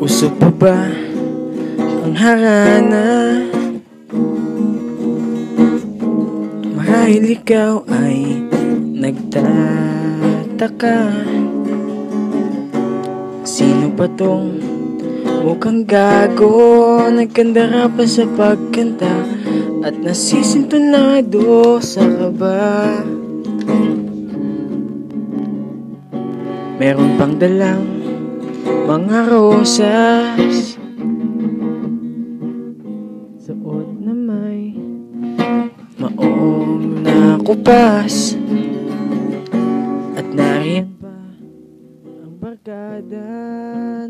Uso pa ba ang harana? Marahil ikaw ay nagtataka, sino ba tong mukhang gago? Nagkandara pa sa pagkanta at nasisintonado sa kaba. Meron pang dalang mga rosas, suot na may maong nakupas, at nariyan pa ang barkada,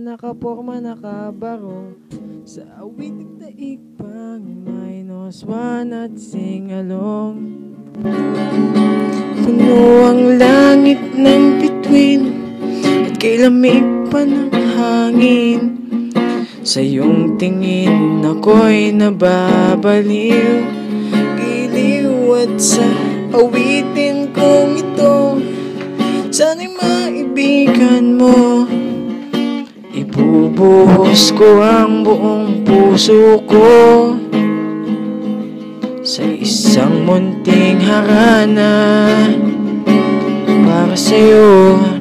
nakaporma nakabarong sa awiting daig pang -1 at sing-along. Puno ang langit ng bituin at kay lamig pa ng hangin. Sa iyong tingin ako'y nababaliw, giliw at sa awitin kong ito, sana'y maibigan mo. Ibubuhos ko ang buong puso ko sa isang munting harana para sa'yo.